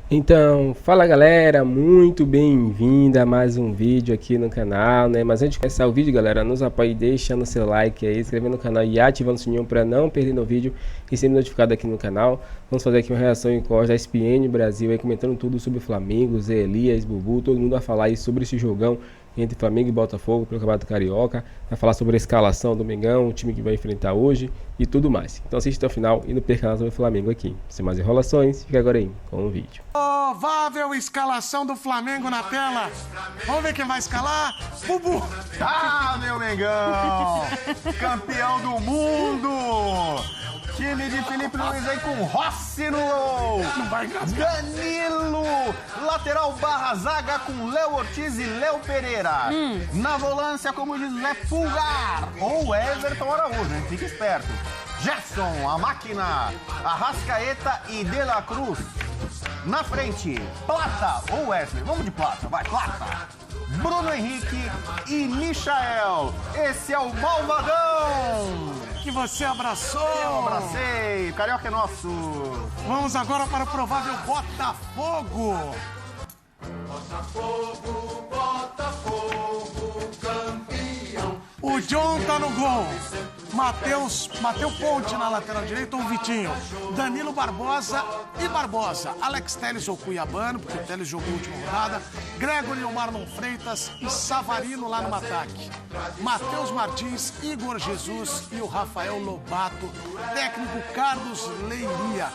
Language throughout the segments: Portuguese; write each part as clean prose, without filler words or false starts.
Então, fala galera, muito bem-vinda a mais um vídeo aqui no canal, né? Mas antes de começar o vídeo, galera, nos apoie deixando seu like aí, inscrevendo no canal e ativando o sininho para não perder no vídeo e ser notificado aqui no canal. Vamos fazer aqui uma reação em corte da ESPN Brasil aí, comentando tudo sobre o Flamengo, Zé Elias, Bubu, todo mundo vai falar aí sobre esse jogão entre Flamengo e Botafogo pelo Campeonato Carioca, vai falar sobre a escalação do Mengão, o time que vai enfrentar hoje e tudo mais. Então assiste até o final e não perca nada sobre o Flamengo aqui. Sem mais enrolações, fica agora aí com o vídeo. Provável escalação do Flamengo na tela. Vamos ver quem vai escalar? Bubu! Ah, meu Mengão! Campeão do mundo! Time de Felipe Luiz aí com Rossi no gol! Danilo! Lateral barra zaga com Léo Ortiz e Léo Pereira. Na volância, como diz Zé, Pulgar ou Everton Araújo, hein? Fica esperto. Gerson, a máquina, Arrascaeta e De La Cruz. Na frente, Plata ou Wesley. Vamos de Plata, vai, Plata. Bruno Henrique e Michael. Esse é o Malvadão. Que você abraçou. Eu abracei. Carioca é nosso. Vamos agora para o provável Botafogo. Botafogo, campeão. O John tá no gol. Mateu Ponte na lateral direita ou Vitinho. Danilo Barbosa e Barbosa. Alex Telles ou Cuiabano, porque o Telles jogou a última rodada. Gregory ou Marlon Freitas e Savarino lá no ataque. Matheus Martins, Igor Jesus e o Rafael Lobato. Técnico Carlos Leiria.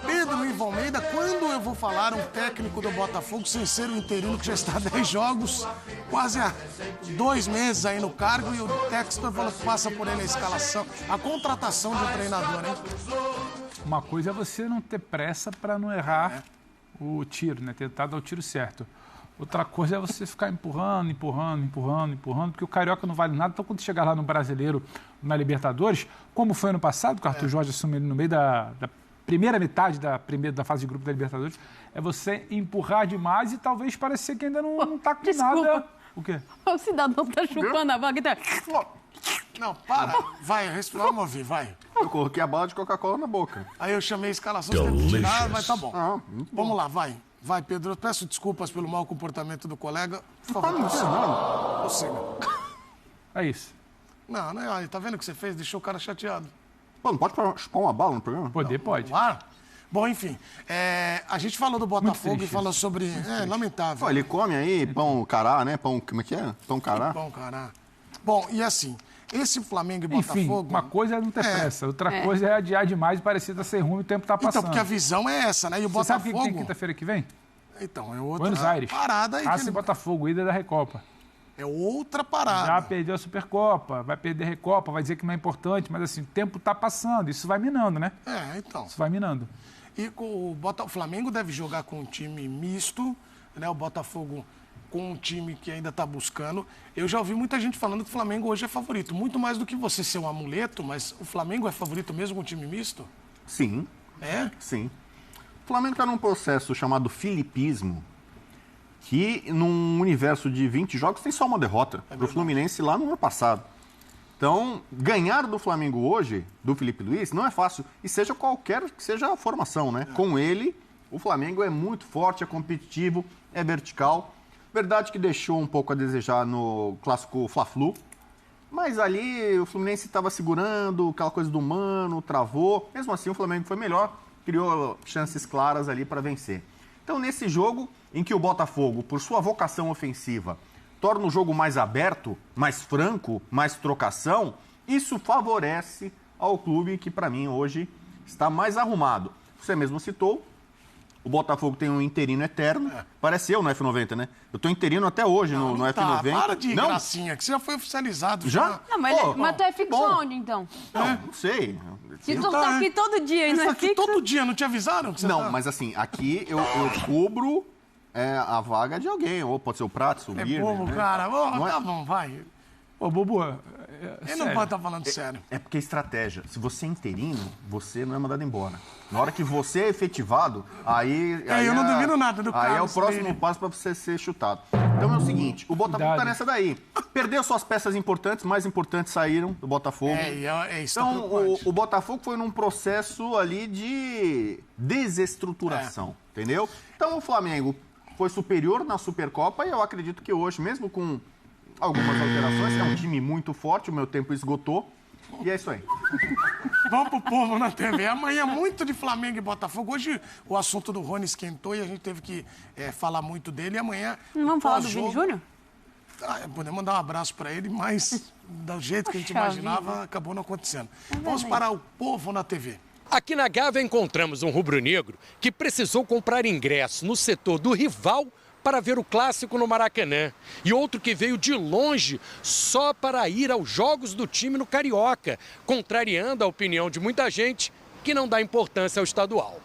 Pedro Ivo Almeida, quando eu vou falar um técnico do Botafogo sem ser o interino que já está há 10 jogos, quase há 2 meses aí no cargo, e o Textor falou que passa por ele a escalação, a contratação de um treinador, hein? Uma coisa é você não ter pressa para não errar o tiro, né? Tentar dar o tiro certo. Outra coisa é você ficar empurrando, porque o Carioca não vale nada. Então, quando chegar lá no Brasileiro, na Libertadores, como foi ano passado, que o Arthur Jorge assumiu ele no meio da primeira metade da fase de grupo da Libertadores, é você empurrar demais e talvez parecer que ainda não tá com nada. O quê? O cidadão tá chupando a vaga. Tá... Não, para. Vai, vamos ouvir, vai. Eu coloquei a bala de Coca-Cola na boca. Aí eu chamei a escalação, você tem que tirar, mas tá bom. Vamos lá, vai. Vai, Pedro. Eu peço desculpas pelo mau comportamento do colega. Por favor, prossiga. É isso. Não, tá vendo o que você fez? Deixou o cara chateado. Pô, não pode chupar uma bala no programa? Pode. Claro. Bom, enfim, a gente falou do Botafogo e falou sobre... lamentável. Pô, ele come aí pão cará, né? Pão, como é que é? Pão cará? Pão cará. Bom, e assim, esse Flamengo e Enfim, Botafogo... uma coisa é não ter pressa, outra coisa é adiar demais e parecer ser ruim, o tempo tá passando. Então, porque a visão é essa, né? E o Você Botafogo... sabe o que tem quinta-feira que vem? Então, é outra Buenos Aires. parada aí. Racing Botafogo, ida da Recopa. É outra parada. Já perdeu a Supercopa, vai perder a Recopa, vai dizer que não é importante, mas assim, o tempo tá passando, isso vai minando, né? Então. Isso vai minando. E o Flamengo deve jogar com um time misto, né? O Botafogo com um time que ainda está buscando. Eu já ouvi muita gente falando que o Flamengo hoje é favorito. Muito mais do que você ser um amuleto, mas o Flamengo é favorito mesmo com um time misto? Sim. É? Sim. O Flamengo está num processo chamado filipismo, que num universo de 20 jogos tem só uma derrota para o Fluminense lá no ano passado. Então, ganhar do Flamengo hoje, do Felipe Luiz, não é fácil. E seja qualquer que seja a formação, né? Com ele, o Flamengo é muito forte, é competitivo, é vertical. Verdade que deixou um pouco a desejar no clássico Fla-Flu. Mas ali o Fluminense estava segurando, aquela coisa do Mano, travou. Mesmo assim, o Flamengo foi melhor, criou chances claras ali para vencer. Então, nesse jogo em que o Botafogo, por sua vocação ofensiva, torna o jogo mais aberto, mais franco, mais trocação, isso favorece ao clube que, para mim, hoje está mais arrumado. Você mesmo citou, o Botafogo tem um interino eterno. Parece eu no F90, né? Eu tô interino até hoje no F90. Para de gracinha, que você já foi oficializado. Já? Não, mas tu é fixo onde, então? Não sei. Se tu tá aqui todo dia e não é aqui fixo... todo dia, não te avisaram que você Não, tá? mas assim, aqui eu cubro a vaga de alguém. Ou pode ser o Prato, o Birner, Bobo, né? cara. Não Tá é? bom, vai. Ô, Bubu, Ele não pode estar falando sério. É porque é estratégia. Se você é interino, você não é mandado embora. Na hora que você é efetivado, aí eu não duvido nada do Aí é o Carlos próximo dele. passo para você ser chutado. Então é o seguinte, o Botafogo Cuidado. tá nessa daí. Perdeu suas peças importantes, mais importantes saíram do Botafogo. Isso Então, o Botafogo foi num processo ali de desestruturação. entendeu? Então o Flamengo foi superior na Supercopa e eu acredito que hoje, mesmo com algumas alterações, é um time muito forte, o meu tempo esgotou. E é isso aí. Vamos pro povo na TV. Amanhã muito de Flamengo e Botafogo. Hoje o assunto do Rony esquentou e a gente teve que falar muito dele. E amanhã... Não vamos falar do Vini Júnior? Podemos mandar um abraço para ele, mas do jeito que a gente imaginava, acabou não acontecendo. Vamos para o povo na TV. Aqui na Gávea encontramos um rubro-negro que precisou comprar ingresso no setor do rival para ver o clássico no Maracanã. E outro que veio de longe só para ir aos jogos do time no Carioca, contrariando a opinião de muita gente que não dá importância ao estadual.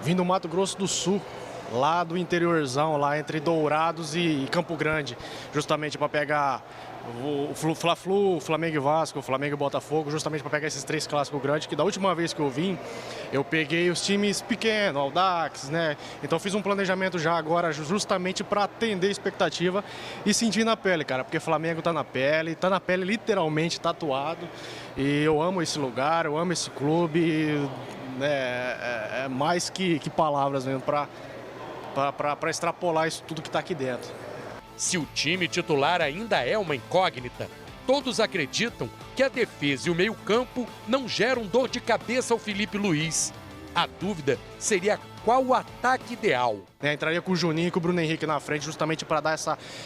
Vim do Mato Grosso do Sul, lá do interiorzão, lá entre Dourados e Campo Grande, justamente para pegar o Fla-Flu, Flamengo e Vasco, Flamengo e Botafogo, justamente para pegar esses 3 clássicos grandes, que da última vez que eu vim, eu peguei os times pequenos, Audax, né? Então fiz um planejamento já agora justamente para atender a expectativa e sentir na pele, cara, porque Flamengo tá na pele literalmente tatuado, e eu amo esse lugar, eu amo esse clube, né? É mais que palavras mesmo para extrapolar isso tudo que está aqui dentro. Se o time titular ainda é uma incógnita, todos acreditam que a defesa e o meio-campo não geram dor de cabeça ao Felipe Luiz. A dúvida seria qual o ataque ideal. Entraria com o Juninho e com o Bruno Henrique na frente, justamente para dar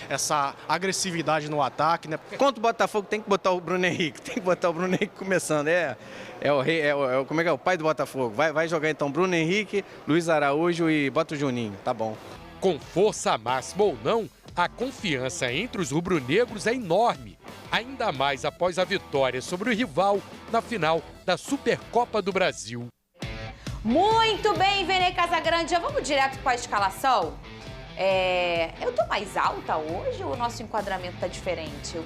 essa agressividade no ataque, né? Contra o Botafogo tem que botar o Bruno Henrique, tem que botar o Bruno Henrique começando. Como é que é? O pai do Botafogo. Vai jogar então Bruno Henrique, Luiz Araújo e bota o Juninho, tá bom. Com força máxima ou não, a confiança entre os rubro-negros é enorme, ainda mais após a vitória sobre o rival na final da Supercopa do Brasil. Muito bem, Vene Casagrande, já vamos direto para a escalação? Eu tô mais alta hoje ou o nosso enquadramento tá diferente?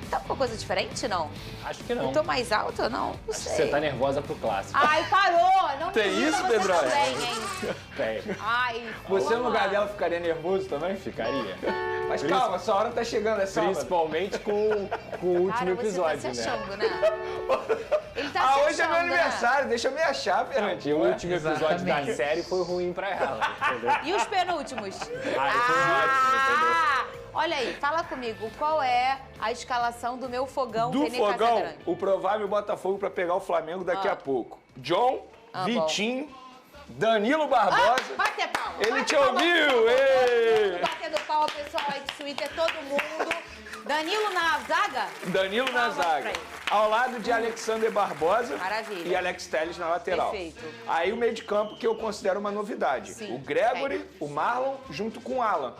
Tá alguma coisa diferente, não? Acho que não. Eu tô mais alta? Não sei. Você tá nervosa pro clássico. Ai, parou! Não tem isso, Pedro? Também, hein? Tem. Ai, você no lugar dela ficaria nervoso também? Ficaria. Mas calma, sua hora tá chegando, é sábado. Principalmente com o último episódio, você tá se achando, né? Ele tá se hoje é meu aniversário, deixa eu me achar, Fernandinho. O último episódio da Exatamente. série foi ruim pra ela, entendeu? E os penúltimos? Foi ótimo, entendeu? Olha aí, fala comigo, qual é a escalação do meu fogão Do Vene fogão, Casagrande? o provável Botafogo para pegar o Flamengo daqui a pouco. John, Vitinho, Danilo Barbosa. Bater palma. Ele bate te palma, ouviu, todo mundo ei! batendo palma, pessoal aí de Twitter, todo mundo. Danilo na zaga? Danilo na Palmas pra zaga. ele. Ao lado de Alexander Barbosa Maravilha. e Alex Telles na lateral. Perfeito. Aí o meio de campo que eu considero uma novidade. Sim. O Gregory, o Marlon, junto com o Alan.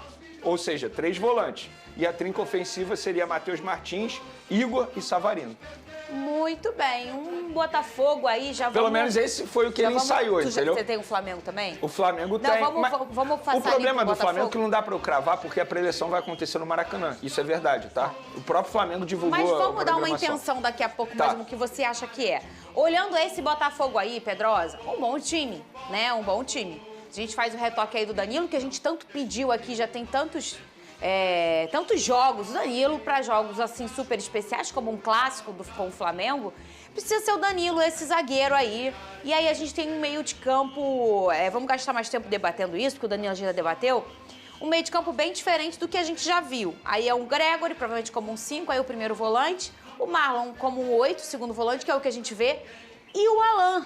Ou seja, 3 volantes. E a trinca ofensiva seria Matheus Martins, Igor e Savarino. Muito bem, um Botafogo aí já Pelo menos esse foi o que ele ensaiou, entendeu? Você tem o Flamengo também? O Flamengo Não, tem. vamos passar o problema ali pro do Flamengo é que Botafogo. não dá pra eu cravar porque a preleção vai acontecer no Maracanã. Isso é verdade, tá? O próprio Flamengo divulgou. Mas a vamos dar uma programação. intenção daqui a pouco Tá. mesmo que você acha que é. Olhando esse Botafogo aí, Pedrosa, um bom time, né? Um bom time. A gente faz o retoque aí do Danilo, que a gente tanto pediu aqui, já tem tantos jogos do Danilo para jogos assim super especiais, como um clássico com o Flamengo. Precisa ser o Danilo, esse zagueiro aí. E aí a gente tem um meio de campo, vamos gastar mais tempo debatendo isso, porque o Danilo já debateu, um meio de campo bem diferente do que a gente já viu. Aí é um Gregory, provavelmente como um 5, aí o primeiro volante, o Marlon como um 8, segundo volante, que é o que a gente vê, e o Alan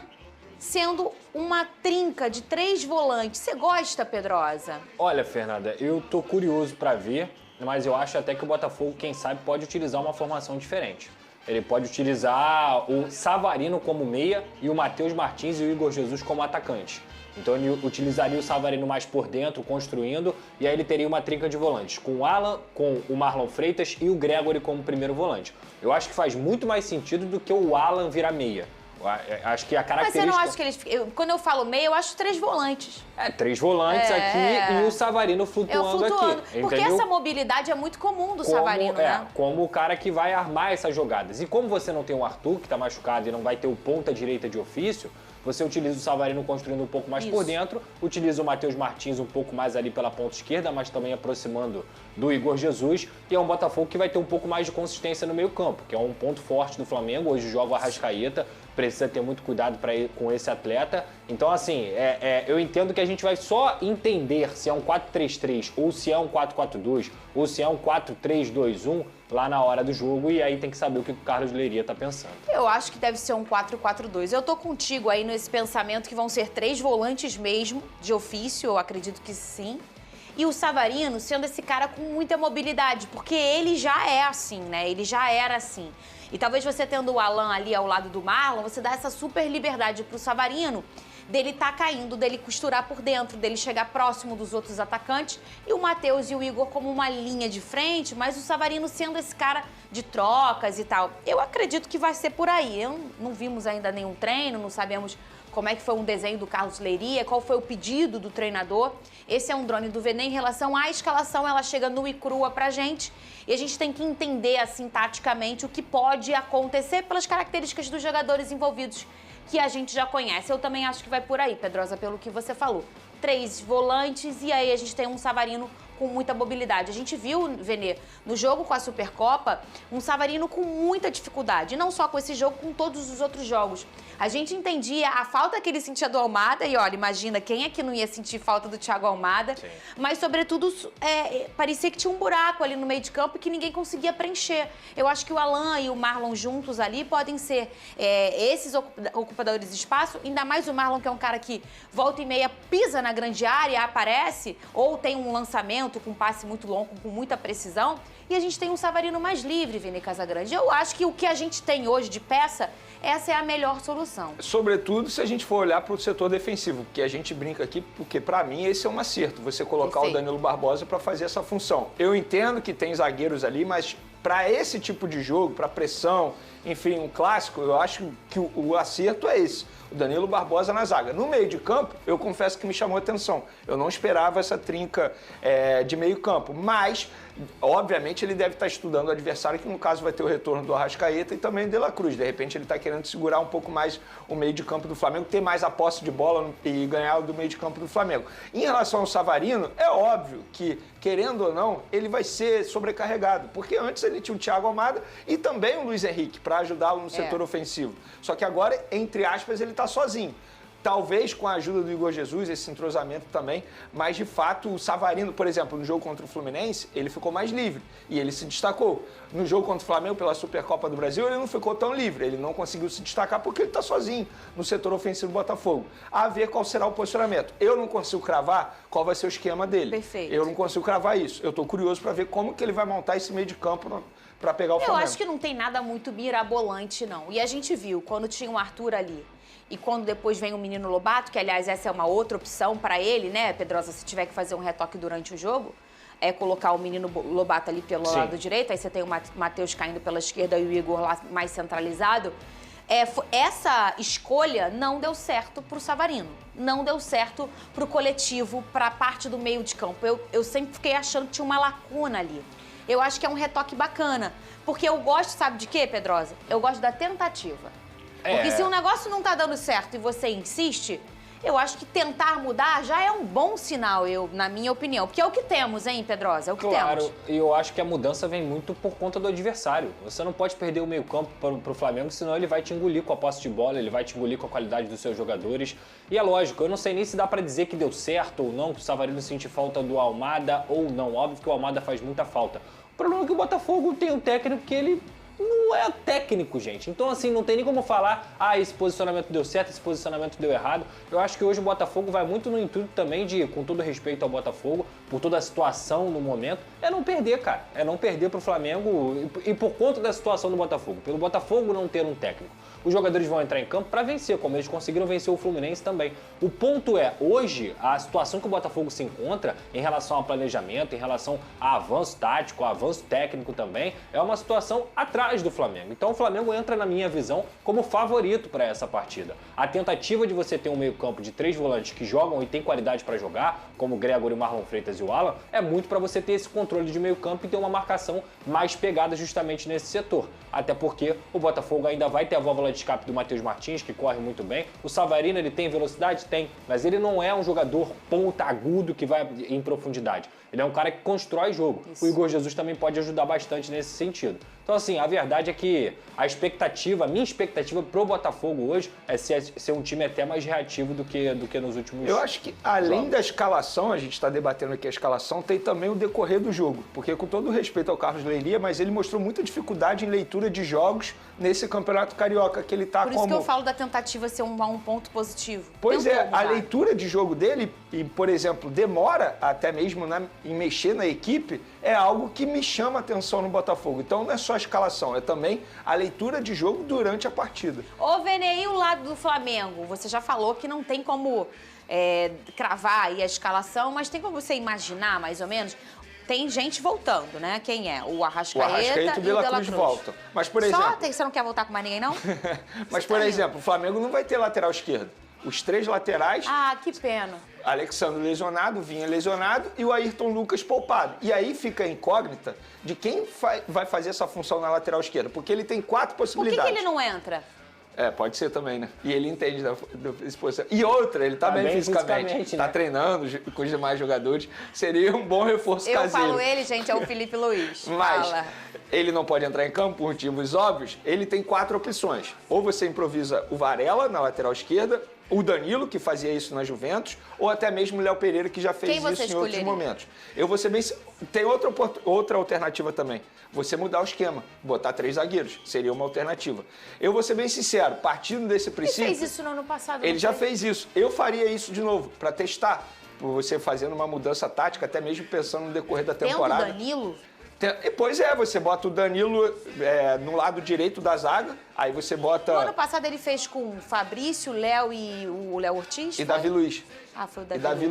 sendo uma trinca de 3 volantes. Você gosta, Pedrosa? Olha, Fernanda, eu tô curioso pra ver, mas eu acho até que o Botafogo, quem sabe, pode utilizar uma formação diferente. Ele pode utilizar o Savarino como meia e o Matheus Martins e o Igor Jesus como atacante. Então ele utilizaria o Savarino mais por dentro, construindo, e aí ele teria uma trinca de volantes, com o Alan, com o Marlon Freitas e o Gregory como primeiro volante. Eu acho que faz muito mais sentido do que o Alan virar meia. Acho que a característica... Mas você não acha que eles... Quando eu falo meia, eu acho 3 volantes. 3 volantes aqui e o Savarino flutuando aqui. Porque entendeu? essa mobilidade é muito comum do Savarino, né? Como o cara que vai armar essas jogadas. E como você não tem o Arthur, que tá machucado, e não vai ter o ponta direita de ofício, você utiliza o Savarino construindo um pouco mais por dentro, utiliza o Matheus Martins um pouco mais ali pela ponta esquerda, mas também aproximando do Igor Jesus, e é um Botafogo que vai ter um pouco mais de consistência no meio campo, que é um ponto forte do Flamengo. Hoje joga o Arrascaeta, precisa ter muito cuidado com esse atleta. Então, assim, eu entendo que a gente vai só entender se é um 4-3-3 ou se é um 4-4-2 ou se é um 4-3-2-1 lá na hora do jogo, e aí tem que saber o que o Carlos Leiria tá pensando. Eu acho que deve ser um 4-4-2. Eu tô contigo aí nesse pensamento que vão ser 3 volantes mesmo, de ofício, eu acredito que sim. E o Savarino sendo esse cara com muita mobilidade, porque ele já é assim, né? Ele já era assim. E talvez você tendo o Alan ali ao lado do Marlon, você dá essa super liberdade pro Savarino dele tá caindo, dele costurar por dentro, dele chegar próximo dos outros atacantes, e o Matheus e o Igor como uma linha de frente, mas o Savarino sendo esse cara de trocas e tal. Eu acredito que vai ser por aí. Não vimos ainda nenhum treino, não sabemos como é que foi um desenho do Carlos Leiria, qual foi o pedido do treinador. Esse é um drone do Vene. Em relação à escalação, ela chega nua e crua pra gente, e a gente tem que entender, assim, taticamente, o que pode acontecer pelas características dos jogadores envolvidos, que a gente já conhece. Eu também acho que vai por aí, Pedrosa, pelo que você falou. 3 volantes e aí a gente tem um Savarino com muita mobilidade. A gente viu, Vene, no jogo com a Supercopa, um Savarino com muita dificuldade. Não só com esse jogo, com todos os outros jogos. A gente entendia a falta que ele sentia do Almada, e olha, imagina, quem é que não ia sentir falta do Thiago Almada? Sim. Mas, sobretudo, parecia que tinha um buraco ali no meio de campo que ninguém conseguia preencher. Eu acho que o Alan e o Marlon juntos ali podem ser esses ocupadores de espaço, ainda mais o Marlon, que é um cara que volta e meia pisa na grande área, aparece, ou tem um lançamento com um passe muito longo, com muita precisão, e a gente tem um Savarino mais livre, Vene Casagrande. Eu acho que o que a gente tem hoje de peça, essa é a melhor solução. Sobretudo se a gente for olhar para o setor defensivo, porque a gente brinca aqui, porque para mim esse é um acerto, você colocar o Danilo Barbosa para fazer essa função. Eu entendo que tem zagueiros ali, mas para esse tipo de jogo, para pressão, enfim, um clássico, eu acho que o acerto é esse. O Danilo Barbosa na zaga. No meio de campo, eu confesso que me chamou a atenção. Eu não esperava essa trinca de meio campo, mas, obviamente, ele deve estar estudando o adversário, que no caso vai ter o retorno do Arrascaeta e também do De La Cruz. De repente, ele está querendo segurar um pouco mais o meio de campo do Flamengo, ter mais a posse de bola e ganhar do meio de campo do Flamengo. Em relação ao Savarino, é óbvio que, querendo ou não, ele vai ser sobrecarregado, porque antes ele tinha o Thiago Almada e também o Luiz Henrique para ajudá-lo no setor ofensivo. Só que agora, entre aspas, ele está sozinho. Talvez com a ajuda do Igor Jesus, esse entrosamento também, mas de fato o Savarino, por exemplo, no jogo contra o Fluminense, ele ficou mais livre e ele se destacou. No jogo contra o Flamengo pela Supercopa do Brasil, ele não ficou tão livre, ele não conseguiu se destacar porque ele está sozinho no setor ofensivo do Botafogo. A ver qual será o posicionamento. Eu não consigo cravar qual vai ser o esquema dele. Perfeito. Eu não consigo cravar isso. Eu estou curioso para ver como que ele vai montar esse meio de campo para pegar o Flamengo. Eu acho que não tem nada muito mirabolante, não. E a gente viu, quando tinha o Arthur ali, e quando depois vem o menino Lobato, que aliás essa é uma outra opção para ele, né, Pedrosa, se tiver que fazer um retoque durante o jogo, é colocar o menino Lobato ali pelo lado direito, aí você tem o Matheus caindo pela esquerda e o Igor lá mais centralizado. Essa escolha não deu certo pro Savarino, não deu certo pro coletivo, pra parte do meio de campo. Eu sempre fiquei achando que tinha uma lacuna ali. Eu acho que é um retoque bacana, porque eu gosto, sabe de quê, Pedrosa? Eu gosto da tentativa. Porque se um negócio não tá dando certo e você insiste, eu acho que tentar mudar já é um bom sinal, na minha opinião. Porque é o que temos, hein, Pedrosa? É o que temos. Claro, e eu acho que a mudança vem muito por conta do adversário. Você não pode perder o meio-campo pro Flamengo, senão ele vai te engolir com a posse de bola, ele vai te engolir com a qualidade dos seus jogadores. E é lógico, eu não sei nem se dá pra dizer que deu certo ou não, que o Savarino sentiu falta do Almada ou não. Óbvio que o Almada faz muita falta. O problema é que o Botafogo tem um técnico que ele não é técnico, gente. Então, assim, não tem nem como falar, esse posicionamento deu certo, esse posicionamento deu errado. Eu acho que hoje o Botafogo vai muito no intuito também de, com todo respeito ao Botafogo, por toda a situação no momento, é não perder, cara. É não perder pro Flamengo e por conta da situação do Botafogo. Pelo Botafogo não ter um técnico. Os jogadores vão entrar em campo para vencer, como eles conseguiram vencer o Fluminense também. O ponto é, hoje, a situação que o Botafogo se encontra em relação ao planejamento, em relação a avanço tático, a avanço técnico também, é uma situação atrás do Flamengo. Então o Flamengo entra, na minha visão, como favorito para essa partida. A tentativa de você ter um meio-campo de 3 volantes que jogam e tem qualidade para jogar, como o Gregório, o Marlon Freitas e o Alan, é muito para você ter esse controle de meio-campo e ter uma marcação mais pegada justamente nesse setor. Até porque o Botafogo ainda vai ter a válvula de escape do Matheus Martins, que corre muito bem. O Savarino, ele tem velocidade? Tem, mas ele não é um jogador ponta agudo que vai em profundidade. Ele é um cara que constrói jogo. Isso. O Igor Jesus também pode ajudar bastante nesse sentido. Então, assim, a verdade é que a minha expectativa pro Botafogo hoje é ser um time até mais reativo do que nos últimos Eu acho que, além da escalação, a gente está debatendo aqui a escalação, tem também o decorrer do jogo. Porque, com todo o respeito ao Carlos Leiria, mas ele mostrou muita dificuldade em leitura de jogos nesse Campeonato Carioca, que ele está como... Por isso que eu falo da tentativa ser um ponto positivo. Pois é, a leitura de jogo dele, e, por exemplo, demora até mesmo em mexer na equipe, é algo que me chama a atenção no Botafogo. Então, não é só a escalação, é também a leitura de jogo durante a partida. Ô, Vene, e o lado do Flamengo? Você já falou que não tem como cravar aí a escalação, mas tem como você imaginar, mais ou menos? Tem gente voltando, né? Quem é? O Arrascaeta e o De La Cruz voltam. Mas, por exemplo... Você não quer voltar com mais ninguém, não? Mas, por exemplo, o Flamengo não vai ter lateral esquerdo. Os 3 laterais... Ah, que pena. Alexandre lesionado, Vinha lesionado e o Ayrton Lucas poupado. E aí fica a incógnita de quem vai fazer essa função na lateral esquerda, porque ele tem 4 possibilidades. Por que ele não entra? Pode ser também, né? E ele entende da posição. E outra, ele tá bem fisicamente, tá treinando com os demais jogadores. Seria um bom reforço caseiro. Eu falo ele, gente, é o Felipe Luiz. Mas ele não pode entrar em campo por motivos óbvios. Ele tem 4 opções. Ou você improvisa o Varela na lateral esquerda, o Danilo, que fazia isso na Juventus, ou até mesmo o Léo Pereira, que já fez isso em outros momentos. Eu vou ser bem... Tem outra alternativa também. Você mudar o esquema, botar 3 zagueiros. Seria uma alternativa. Eu vou ser bem sincero, partindo desse princípio... Ele fez isso no ano passado. Ele já fez isso. Eu faria isso de novo, para testar. Por você fazendo uma mudança tática, até mesmo pensando no decorrer da temporada. Tem o Danilo? Pois é, você bota o Danilo no lado direito da zaga, aí você bota... No ano passado ele fez com o Fabrício, o Léo e o Léo Ortiz? E Davi Luiz. Ah, foi o Davi, Davi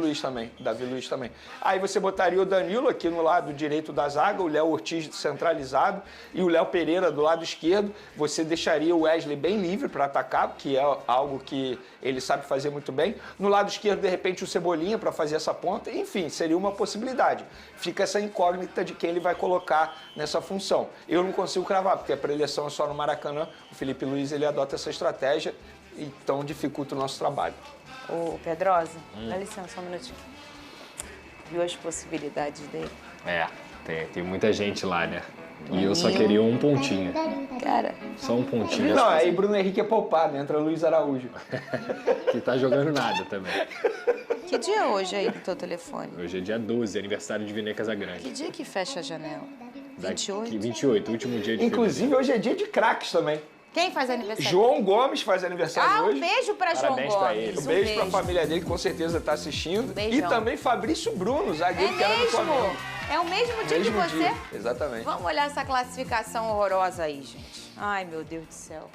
Luiz também. Aí você botaria o Danilo aqui no lado direito da zaga, o Léo Ortiz centralizado e o Léo Pereira do lado esquerdo. Você deixaria o Wesley bem livre para atacar, que é algo que ele sabe fazer muito bem. No lado esquerdo, de repente, o Cebolinha para fazer essa ponta. Enfim, seria uma possibilidade. Fica essa incógnita de quem ele vai colocar nessa função. Eu não consigo cravar, porque a preleção é só no Maracanã. O Felipe Luiz, ele adota essa estratégia, então dificulta o nosso trabalho. Ô, Pedrosa, dá licença, só um minutinho. Viu as possibilidades dele? Tem muita gente lá, né? E eu só queria um pontinho. Cara. Só um pontinho. Não, aí Bruno Henrique é poupado, entra Luiz Araújo. Que tá jogando nada também. Que dia é hoje aí no teu telefone? Hoje é dia 12, aniversário de Vene Casagrande. Que dia que fecha a janela? 28? 28, último dia de Inclusive, fevereiro. Hoje é dia de craques também. Quem faz aniversário? João Gomes faz aniversário hoje. Um beijo pra João Gomes. Pra ele. Um beijo pra família dele, que com certeza tá assistindo. Beijão. E também Fabrício Bruno, zagueiro que era do Flamengo. É o mesmo dia que você? Exatamente. Vamos olhar essa classificação horrorosa aí, gente. Ai, meu Deus do céu.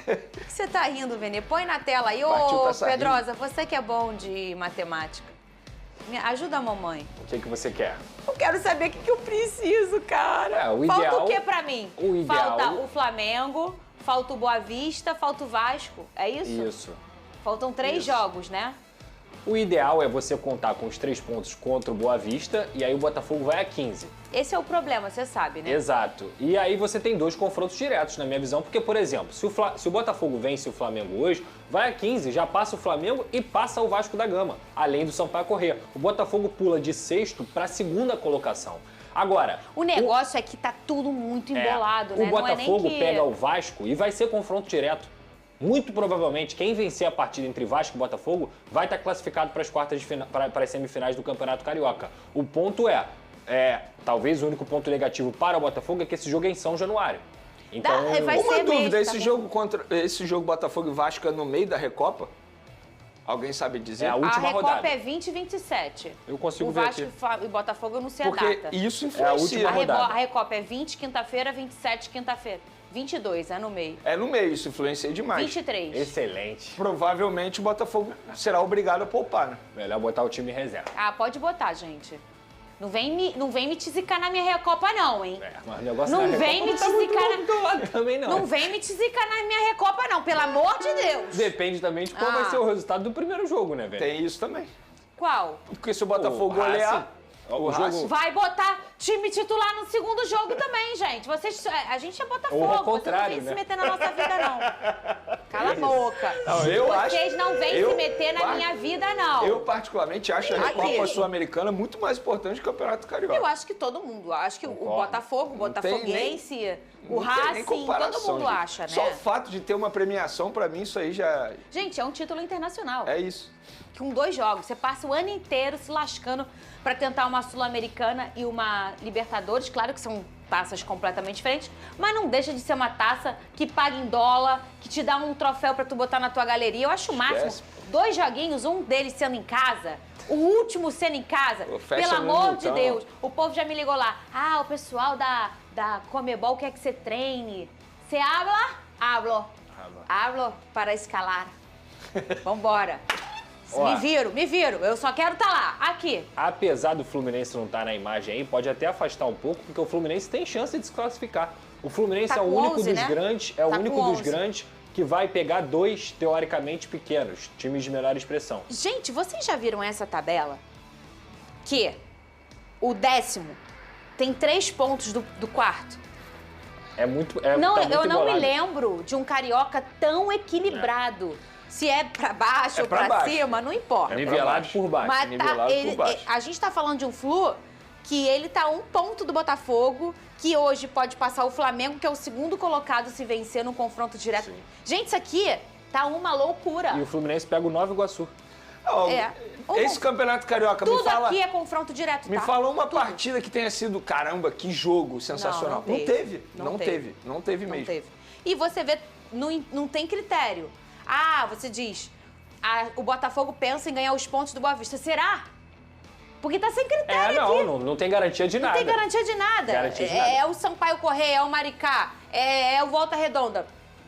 Por que você tá rindo, Vene? Põe na tela aí. Ô, Pedrosa, você que é bom de matemática. Ajuda a mamãe. O que você quer? Eu quero saber o que eu preciso, cara. O falta ideal, o que pra mim? O ideal... Falta o Flamengo, falta o Boa Vista, falta o Vasco. É isso? Isso. Faltam 3 jogos, né? O ideal é você contar com os 3 pontos contra o Boa Vista e aí o Botafogo vai a 15. Esse é o problema, você sabe, né? Exato. E aí você tem 2 confrontos diretos, na minha visão, porque, por exemplo, se o Botafogo vence o Flamengo hoje, vai a 15, já passa o Flamengo e passa o Vasco da Gama, além do Sampaio Corrêa. O Botafogo pula de 6º para a 2ª colocação. Agora... O negócio é que tá tudo muito embolado, né? O Botafogo não é nem que... pega o Vasco e vai ser confronto direto. Muito provavelmente, quem vencer a partida entre Vasco e Botafogo vai estar classificado para as quartas de para as semifinais do Campeonato Carioca. O ponto talvez o único ponto negativo para o Botafogo é que esse jogo é em São Januário. Então, vai uma ser dúvida, mesmo, esse jogo Botafogo e Vasco é no meio da Recopa? Alguém sabe dizer? É a última Recopa rodada. é 20 e 27. Eu consigo o ver Vasco aqui. e Botafogo eu não sei Porque a data. isso influencia. A Recopa é 20, quinta-feira, 27, quinta-feira. 22, é no meio. É no meio, isso influencia demais. 23. Excelente. Provavelmente o Botafogo será obrigado a poupar, né? Melhor botar o time em reserva. Ah, pode botar, gente. Não vem me tizicar na minha Recopa, não, hein? Mas o negócio não da vem me Recopa não tá tizicar muito lado também, não. Não vem me tizicar na minha Recopa, não, pelo amor de Deus. Depende também de qual vai ser o resultado do primeiro jogo, né, velho? Tem isso também. Qual? Porque se o Botafogo golear... O jogo... Vai botar... time titular no segundo jogo também, gente. A gente é Botafogo, Ou ao vocês não contrário, vêm né? se meter na nossa vida, não. Cala a boca. Não, Vocês não vêm se meter na minha vida, não. Eu, particularmente, acho a Recopa Sul-Americana muito mais importante que o Campeonato Carioca. Eu acho que todo mundo. Acho que o Botafogo, o Botafoguense, o Racing, todo mundo acha, né? Só o fato de ter uma premiação, pra mim, isso aí já... Gente, é um título internacional. É isso. Com 2 jogos. Você passa o ano inteiro se lascando pra tentar uma Sul-Americana e uma Libertadores. Claro que são taças completamente diferentes, mas não deixa de ser uma taça que paga em dólar, que te dá um troféu pra tu botar na tua galeria. Eu acho o máximo. 2 joguinhos, um deles sendo em casa, o último sendo em casa. Pelo amor de Deus. O povo já me ligou lá. Ah, o pessoal da Comebol quer que você treine. Você habla? Hablo para escalar. Vambora. Me viro. Eu só quero estar lá, aqui. Apesar do Fluminense não estar na imagem aí, pode até afastar um pouco, porque o Fluminense tem chance de se classificar. O Fluminense é o único dos grandes, grandes que vai pegar 2, teoricamente, pequenos, times de menor expressão. Gente, vocês já viram essa tabela? Que o 10º tem 3 pontos do quarto. É muito. Eu não me lembro de um carioca tão equilibrado. Se é pra baixo ou pra cima, não importa. Nivelado por baixo. Mas a gente tá falando de um Flu que ele tá 1 ponto do Botafogo, que hoje pode passar o Flamengo, que é o segundo colocado se vencer no confronto direto. Sim. Gente, isso aqui tá uma loucura. E o Fluminense pega o Nova Iguaçu. Esse Campeonato Carioca, tudo me fala... aqui é confronto direto, Me fala uma partida que tenha sido, caramba, que jogo sensacional. Não teve mesmo. E você vê, não tem critério. Ah, você diz, o Botafogo pensa em ganhar os pontos do Boa Vista. Será? Porque tá sem critério aqui. Não tem garantia de nada. Não tem garantia de nada. É o Sampaio Correia, é o Maricá, é o Volta Redonda.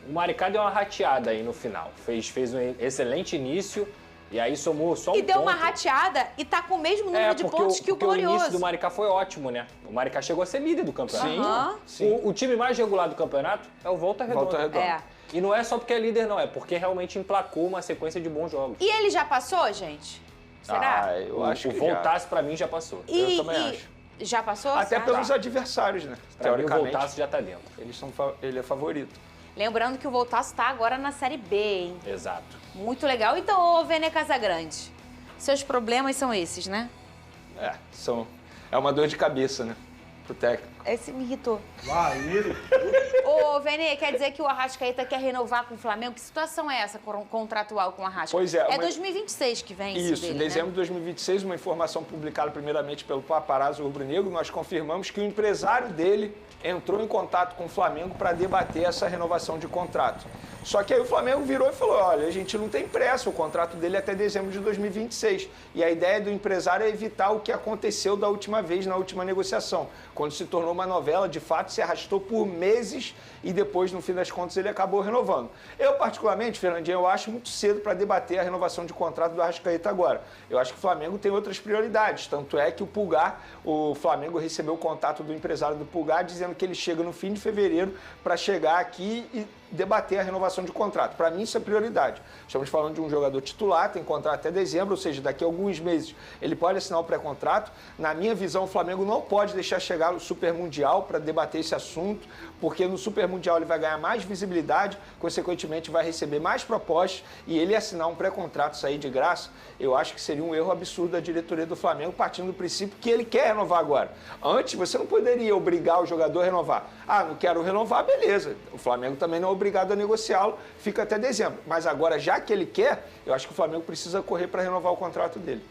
O Maricá deu uma rateada aí no final. Fez um excelente início e aí somou só um ponto. E deu uma rateada e tá com o mesmo número de pontos que o Glorioso. O início do Maricá foi ótimo, né? O Maricá chegou a ser líder do campeonato. Sim. O time mais regular do campeonato é o Volta Redonda. E não é só porque é líder, não. É porque realmente emplacou uma sequência de bons jogos. E ele já passou, gente? Será? Eu acho que o Voltaço, pra mim, já passou. Eu também acho. Já passou? Até pelos adversários, né? Teoricamente. O Voltaço já tá dentro. Ele é favorito. Lembrando que o Voltaço tá agora na Série B, hein? Exato. Muito legal. Então, ô Vene Casagrande, seus problemas são esses, né? É uma dor de cabeça, né? Pro técnico. Esse me irritou. Ô, Vene, quer dizer que o Arrascaeta quer renovar com o Flamengo? Que situação é essa contratual com o Arrascaeta? Pois é. É 2026 que vem isso dele, em dezembro de 2026, uma informação publicada primeiramente pelo Paparazzo Rubro-Negro, nós confirmamos que o empresário dele entrou em contato com o Flamengo para debater essa renovação de contrato. Só que aí o Flamengo virou e falou, olha, a gente não tem pressa, o contrato dele é até dezembro de 2026. E a ideia do empresário é evitar o que aconteceu da última vez, na última negociação. Quando se tornou uma novela, de fato, se arrastou por meses e depois, no fim das contas, ele acabou renovando. Eu, particularmente, Fernandinho, eu acho muito cedo para debater a renovação de contrato do Arrascaeta agora. Eu acho que o Flamengo tem outras prioridades. Tanto é que o Flamengo recebeu o contato do empresário do Pulgar dizendo que ele chega no fim de fevereiro para chegar aqui e debater a renovação de contrato. Para mim, isso é prioridade. Estamos falando de um jogador titular, tem contrato até dezembro, ou seja, daqui a alguns meses ele pode assinar o pré-contrato. Na minha visão, o Flamengo não pode deixar chegar o Super Mundial para debater esse assunto, porque no Super Mundial ele vai ganhar mais visibilidade, consequentemente vai receber mais propostas e ele assinar um pré-contrato, sair de graça, eu acho que seria um erro absurdo da diretoria do Flamengo, partindo do princípio que ele quer renovar agora. Antes, você não poderia obrigar o jogador a renovar. Ah, não quero renovar, beleza. O Flamengo também não é obrigado a negociá-lo, fica até dezembro. Mas agora, já que ele quer, eu acho que o Flamengo precisa correr para renovar o contrato dele.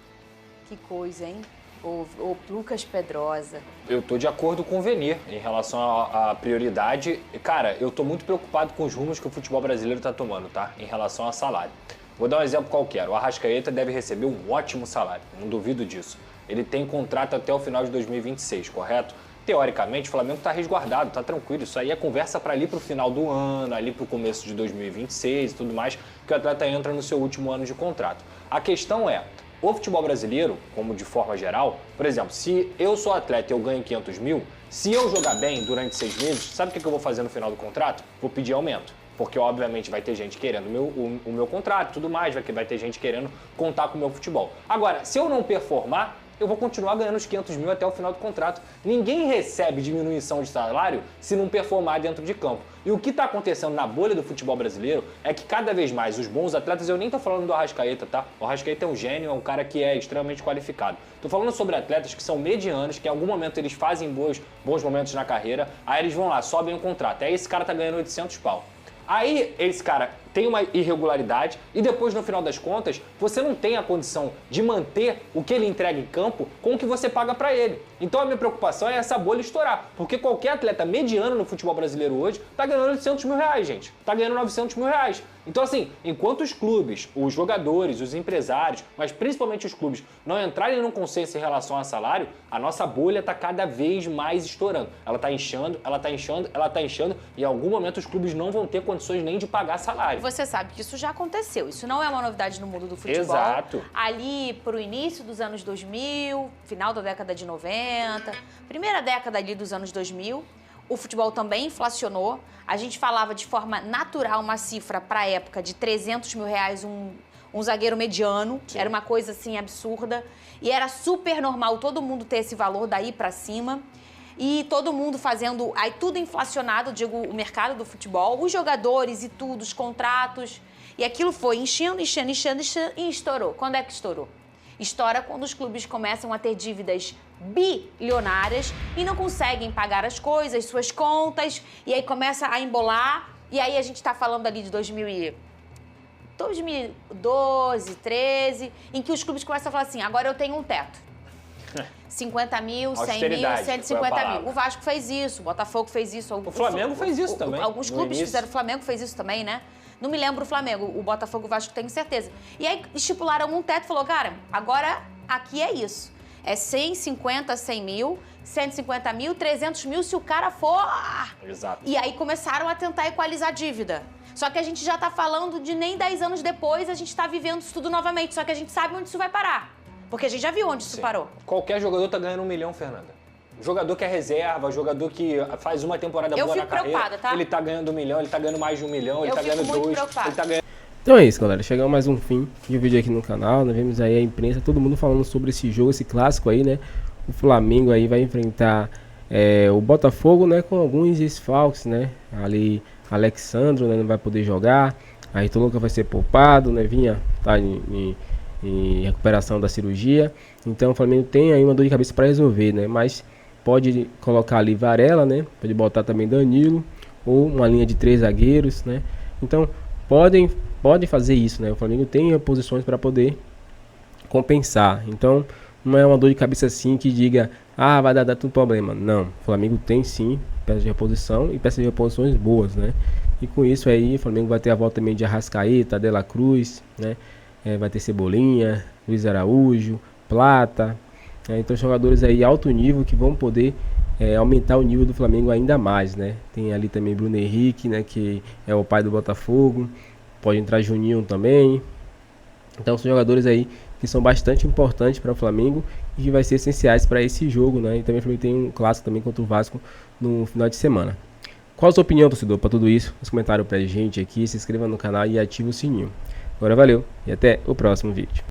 Que coisa, hein? O Lucas Pedrosa. Eu tô de acordo com o Venê em relação à prioridade. Cara, eu tô muito preocupado com os rumos que o futebol brasileiro tá tomando, tá? Em relação a salário. Vou dar um exemplo qualquer. O Arrascaeta deve receber um ótimo salário, não duvido disso. Ele tem contrato até o final de 2026, correto? Teoricamente, o Flamengo está resguardado, está tranquilo. Isso aí é conversa para ali para o final do ano, ali para o começo de 2026 e tudo mais, que o atleta entra no seu último ano de contrato. A questão é, o futebol brasileiro, como de forma geral, por exemplo, se eu sou atleta e eu ganho 500 mil, se eu jogar bem durante 6 meses, sabe o que eu vou fazer no final do contrato? Vou pedir aumento. Porque, obviamente, vai ter gente querendo o meu contrato e tudo mais, vai ter gente querendo contar com o meu futebol. Agora, se eu não performar, eu vou continuar ganhando os 500 mil até o final do contrato. Ninguém recebe diminuição de salário se não performar dentro de campo. E o que está acontecendo na bolha do futebol brasileiro é que cada vez mais os bons atletas, eu nem tô falando do Arrascaeta, tá? O Arrascaeta é um gênio, é um cara que é extremamente qualificado. Tô falando sobre atletas que são medianos, que em algum momento eles fazem bons momentos na carreira, aí eles vão lá, sobem um contrato. Aí esse cara tá ganhando 800 pau. Aí esse cara tem uma irregularidade e depois, no final das contas, você não tem a condição de manter o que ele entrega em campo com o que você paga pra ele. Então a minha preocupação é essa bolha estourar, porque qualquer atleta mediano no futebol brasileiro hoje tá ganhando 800 mil reais, gente. Tá ganhando 900 mil reais. Então assim, enquanto os clubes, os jogadores, os empresários, mas principalmente os clubes, não entrarem num consenso em relação a salário, a nossa bolha tá cada vez mais estourando. Ela tá inchando, ela tá inchando, ela tá inchando e em algum momento os clubes não vão ter condições nem de pagar salário. Você sabe que isso já aconteceu. Isso não é uma novidade no mundo do futebol. Exato. Ali pro início dos anos 2000, final da década de 90, primeira década ali dos anos 2000, o futebol também inflacionou. A gente falava de forma natural uma cifra para a época de 300 mil reais um zagueiro mediano. Sim. Era uma coisa assim absurda. E era super normal todo mundo ter esse valor daí para cima. E todo mundo fazendo, aí tudo inflacionado, digo, o mercado do futebol, os jogadores e tudo, os contratos. E aquilo foi enchendo e estourou. Quando é que estourou? Estoura quando os clubes começam a ter dívidas bilionárias e não conseguem pagar as coisas, suas contas, e aí começa a embolar. E aí a gente tá falando ali de 2012, 13, em que os clubes começam a falar assim, agora eu tenho um teto. 50 mil, 100 mil, 150 mil. O Vasco fez isso, o Botafogo fez isso. O Flamengo fez isso também. Alguns clubes fizeram, o Flamengo fez isso também, né? Não me lembro o Flamengo, o Botafogo e o Vasco tenho certeza. E aí estipularam um teto e falou, cara, agora aqui é isso. É 150, 100 mil, 150 mil, 300 mil se o cara for... Exato. E aí começaram a tentar equalizar a dívida. Só que a gente já tá falando de nem 10 anos depois, a gente tá vivendo isso tudo novamente. Só que a gente sabe onde isso vai parar. Porque a gente já viu onde isso parou. Qualquer jogador tá ganhando 1 milhão, Fernanda. Jogador que é reserva, jogador que faz uma temporada boa na carreira, tá? Ele tá ganhando 1 milhão, ele tá ganhando mais de 1 milhão, ele tá ganhando 2, ele tá ganhando... Então é isso, galera. Chegamos mais um fim de vídeo aqui no canal. Nós vemos aí a imprensa, todo mundo falando sobre esse jogo, esse clássico aí, né? O Flamengo aí vai enfrentar o Botafogo, né? Com alguns desfalques, né? Ali, Alexandro, né? Não vai poder jogar. Ayrton Lucas vai ser poupado, né? Vinha tá em recuperação da cirurgia. Então o Flamengo tem aí uma dor de cabeça para resolver, né? Mas pode colocar ali Varela, né? Pode botar também Danilo ou uma linha de 3 zagueiros, né? Então podem fazer isso, né? O Flamengo tem posições para poder compensar. Então não é uma dor de cabeça assim que diga, vai dar tudo problema. Não, o Flamengo tem sim peças de reposição e peças de reposições boas, né? E com isso aí o Flamengo vai ter a volta também de Arrascaeta, De La Cruz, né? Vai ter Cebolinha, Luiz Araújo, Plata. Então jogadores aí alto nível que vão poder aumentar o nível do Flamengo ainda mais, né? Tem ali também Bruno Henrique, né? Que é o pai do Botafogo. Pode entrar Juninho também. Então são jogadores aí que são bastante importantes para o Flamengo e que vai ser essenciais para esse jogo, né? E também o Flamengo tem um clássico também contra o Vasco no final de semana. Qual a sua opinião, torcedor, para tudo isso? Nos comentários pra gente aqui, se inscreva no canal e ative o sininho. Agora valeu e até o próximo vídeo.